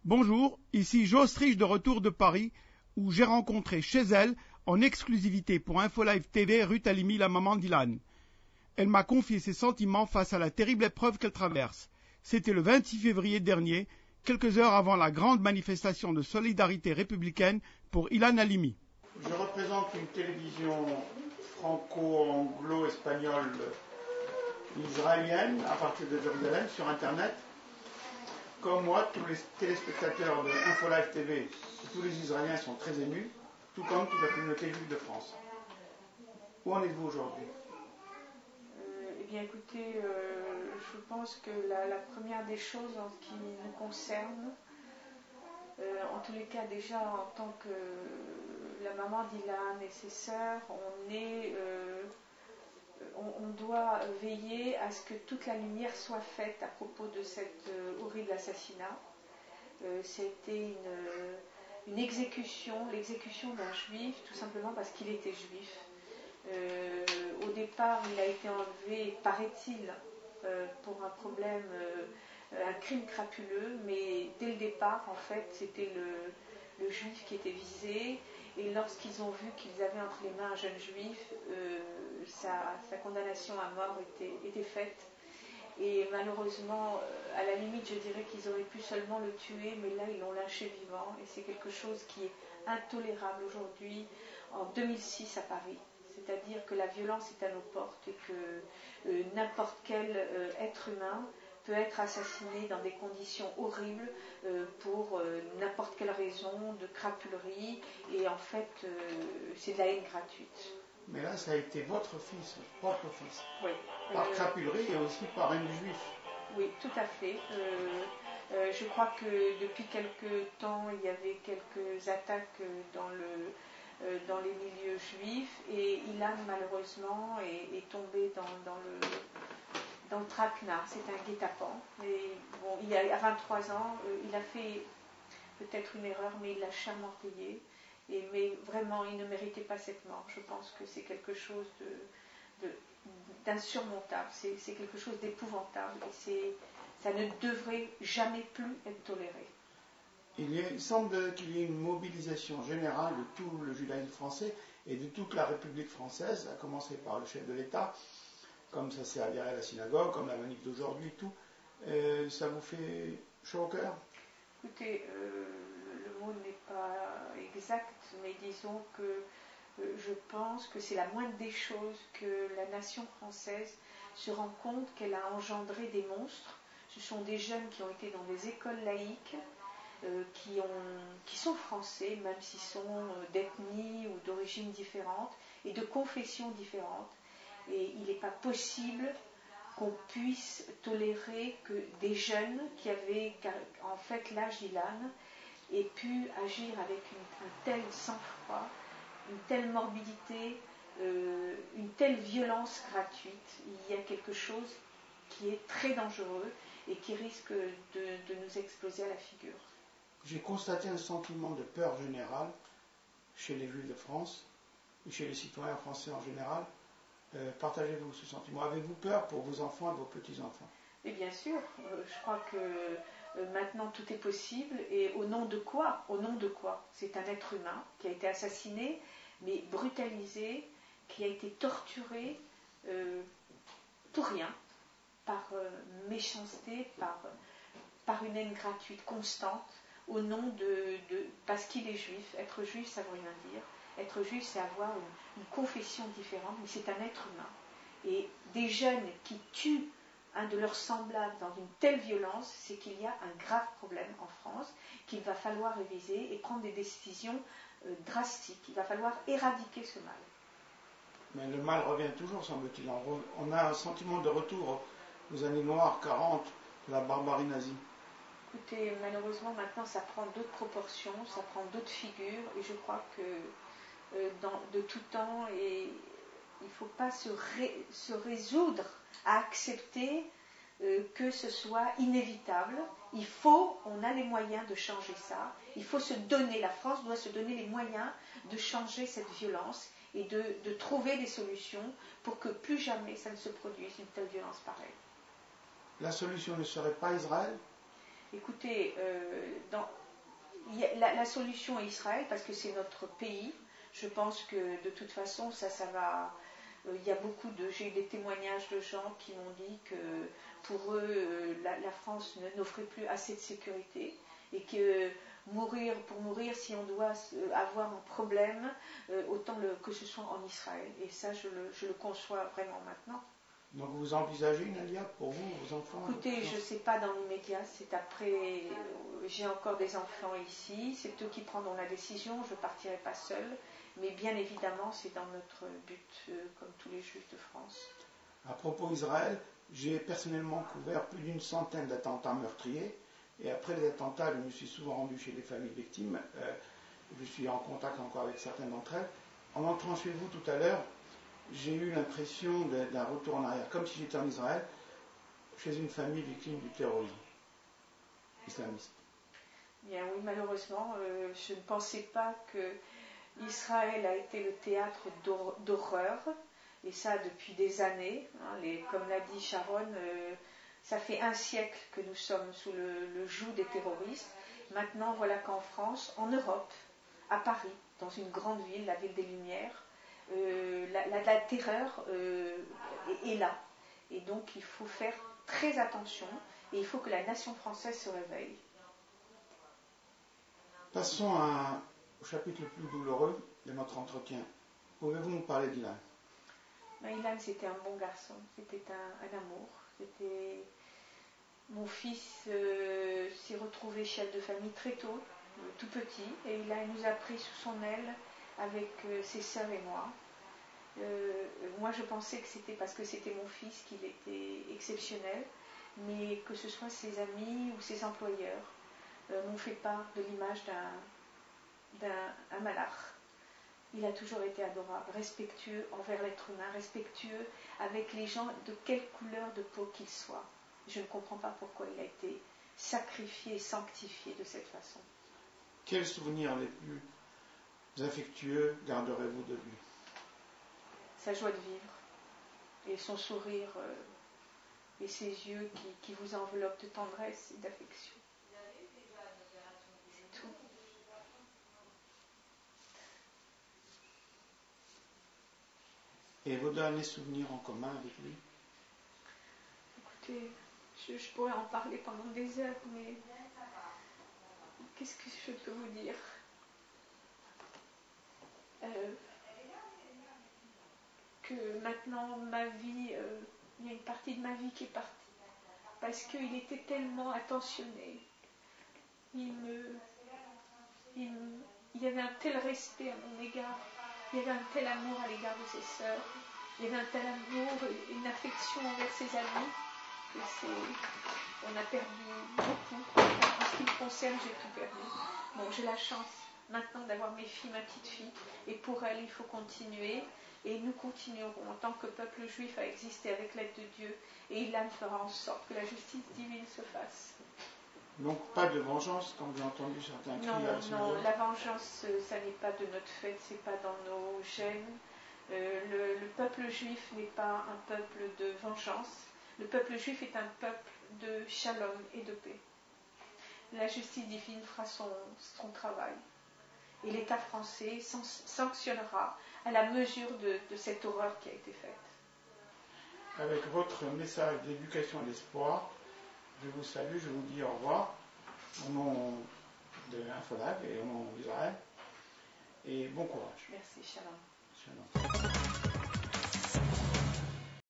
Bonjour, ici Jo Strich de retour de Paris, où j'ai rencontré chez elle, en exclusivité pour InfoLive TV, Ruth Halimi, la maman d'Ilan. Elle m'a confié ses sentiments face à la terrible épreuve qu'elle traverse. C'était le 26 février dernier, quelques heures avant la grande manifestation de solidarité républicaine pour Ilan Halimi. Je représente une télévision franco-anglo-espagnole israélienne à partir de Jérusalem sur Internet. Comme moi, tous les téléspectateurs de InfoLive TV, tous les Israéliens sont très émus, tout comme toute la communauté juive de France. Où en êtes-vous aujourd'hui? Eh bien écoutez, je pense que la première des choses en ce qui nous concerne, en tous les cas déjà en tant que la maman d'Ilan et ses sœurs, on doit veiller à ce que toute la lumière soit faite à propos de cet horrible assassinat. C'était une exécution, l'exécution d'un juif, tout simplement parce qu'il était juif. Au départ, il a été enlevé, paraît-il, pour un problème, un crime crapuleux, mais dès le départ, en fait, c'était le juif qui était visé. Et lorsqu'ils ont vu qu'ils avaient entre les mains un jeune juif, sa condamnation à mort était faite. Et malheureusement, à la limite, je dirais qu'ils auraient pu seulement le tuer, mais là, ils l'ont lâché vivant. Et c'est quelque chose qui est intolérable aujourd'hui, en 2006 à Paris. C'est-à-dire que la violence est à nos portes et que n'importe quel être humain peut être assassiné dans des conditions horribles pour n'importe quelle raison de crapulerie. Et en fait, c'est de la haine gratuite. Mais là, ça a été votre fils, votre propre fils. Oui. Par crapulerie et aussi par un juif. Oui, tout à fait. Je crois que depuis quelque temps, il y avait quelques attaques dans les milieux juifs et Ilan, malheureusement, est tombé dans le traquenard. C'est un guet-apens. Bon, il a 23 ans, il a fait peut-être une erreur, mais il l'a chèrement payé. Mais vraiment, il ne méritait pas cette mort. Je pense que c'est quelque chose d'insurmontable, c'est quelque chose d'épouvantable et ça ne devrait jamais plus être toléré. Il semble qu'il y ait une mobilisation générale de tout le judaïsme français et de toute la République française, à commencer par le chef de l'État, comme ça s'est avéré à la synagogue, comme la manif d'aujourd'hui, tout. Ça vous fait chaud au cœur? Écoutez, le mot n'est pas exact, mais disons que je pense que c'est la moindre des choses que la nation française se rend compte qu'elle a engendré des monstres. Ce sont des jeunes qui ont été dans des écoles laïques, qui sont français, même s'ils sont d'ethnie ou d'origine différente et de confession différente. Et il n'est pas possible qu'on puisse tolérer que des jeunes qui avaient en fait l'âge d'Ilan aient pu agir avec un tel sang-froid, une telle morbidité, une telle violence gratuite. Il y a quelque chose qui est très dangereux et qui risque de nous exploser à la figure. J'ai constaté un sentiment de peur générale chez les Juifs de France et chez les citoyens français en général. Partagez-vous ce sentiment? Avez-vous peur pour vos enfants et vos petits-enfants? Et bien sûr, je crois que maintenant tout est possible. Et au nom de quoi? Au nom de quoi? C'est un être humain qui a été assassiné, mais brutalisé, qui a été torturé pour rien, par méchanceté, par une haine gratuite constante, au nom parce qu'il est juif. Être juif, ça ne veut rien dire. Être juif, c'est avoir une confession différente, mais c'est un être humain. Et des jeunes qui tuent un de leurs semblables dans une telle violence, c'est qu'il y a un grave problème en France qu'il va falloir réviser et prendre des décisions drastiques. Il va falloir éradiquer ce mal. Mais le mal revient toujours, semble-t-il. On a un sentiment de retour aux années noires 40 de la barbarie nazie. Écoutez, malheureusement, maintenant, ça prend d'autres proportions, ça prend d'autres figures, et je crois que de tout temps, et il ne faut pas se résoudre à accepter que ce soit inévitable. On a les moyens de changer ça. Il faut se donner, la France doit se donner les moyens de changer cette violence et de trouver des solutions pour que plus jamais ça ne se produise une telle violence pareille. La solution ne serait pas Israël? Écoutez, la solution est Israël parce que c'est notre pays. Je pense que de toute façon, ça va. Il y a j'ai eu des témoignages de gens qui m'ont dit que pour eux, la France n'offrait plus assez de sécurité et que pour mourir, si on doit avoir un problème, autant que ce soit en Israël. Et ça, je le conçois vraiment maintenant. Donc vous envisagez une aliyah pour vous, vos enfants? Écoutez, je ne sais pas dans l'immédiat, c'est après, j'ai encore des enfants ici, c'est eux qui prendront la décision, je ne partirai pas seule, mais bien évidemment c'est dans notre but, comme tous les juifs de France. À propos d'Israël, j'ai personnellement couvert plus d'une centaine d'attentats meurtriers, et après les attentats, je me suis souvent rendu chez les familles victimes, je suis en contact encore avec certaines d'entre elles. En entrant chez vous tout à l'heure, j'ai eu l'impression d'un retour en arrière, comme si j'étais en Israël, chez une famille victime du terrorisme islamiste. Bien oui, malheureusement, je ne pensais pas que Israël a été le théâtre d'horreur, et ça depuis des années. Comme l'a dit Sharon, ça fait un siècle que nous sommes sous le joug des terroristes. Maintenant, voilà qu'en France, en Europe, à Paris, dans une grande ville, la ville des Lumières, la terreur est là. Et donc il faut faire très attention et il faut que la nation française se réveille. Passons au chapitre le plus douloureux de notre entretien. Pouvez-vous nous parler d'Ilan? Ilan, c'était un bon garçon, c'était un amour. Mon fils s'est retrouvé chef de famille très tôt, tout petit, et il nous a pris sous son aile avec ses sœurs et moi. Moi, je pensais que c'était parce que c'était mon fils qu'il était exceptionnel, mais que ce soit ses amis ou ses employeurs m'ont fait part de l'image d'un malach. Il a toujours été adorable, respectueux envers l'être humain, respectueux avec les gens de quelle couleur de peau qu'ils soient. Je ne comprends pas pourquoi il a été sacrifié et sanctifié de cette façon. Quels souvenirs les plus affectueux garderez-vous de lui? Sa joie de vivre et son sourire et ses yeux qui vous enveloppent de tendresse et d'affection. C'est tout. Et vos derniers souvenirs en commun avec lui? Écoutez, je pourrais en parler pendant des heures, mais qu'est-ce que je peux vous dire? Que maintenant ma vie, il y a une partie de ma vie qui est partie parce qu'il était tellement attentionné. Il y avait un tel respect à mon égard, il y avait un tel amour à l'égard de ses sœurs, il y avait un tel amour et une affection envers ses amis que on a perdu beaucoup. En ce qui me concerne, j'ai tout perdu. Bon, j'ai la chance maintenant d'avoir mes filles, ma petite fille, et pour elle, il faut continuer. Et nous continuerons en tant que peuple juif à exister avec l'aide de Dieu. Et il fera en sorte que la justice divine se fasse. Donc pas de vengeance, comme j'ai entendu certains crier. Non, la vengeance, ça n'est pas de notre fait, c'est pas dans nos gènes. Le peuple juif n'est pas un peuple de vengeance. Le peuple juif est un peuple de shalom et de paix. La justice divine fera son travail. Et l'État français sanctionnera à la mesure de cette horreur qui a été faite. Avec votre message d'éducation et d'espoir, je vous salue, je vous dis au revoir au nom de Infolab et au nom d'Israël. Et bon courage. Merci, shalom. Shalom.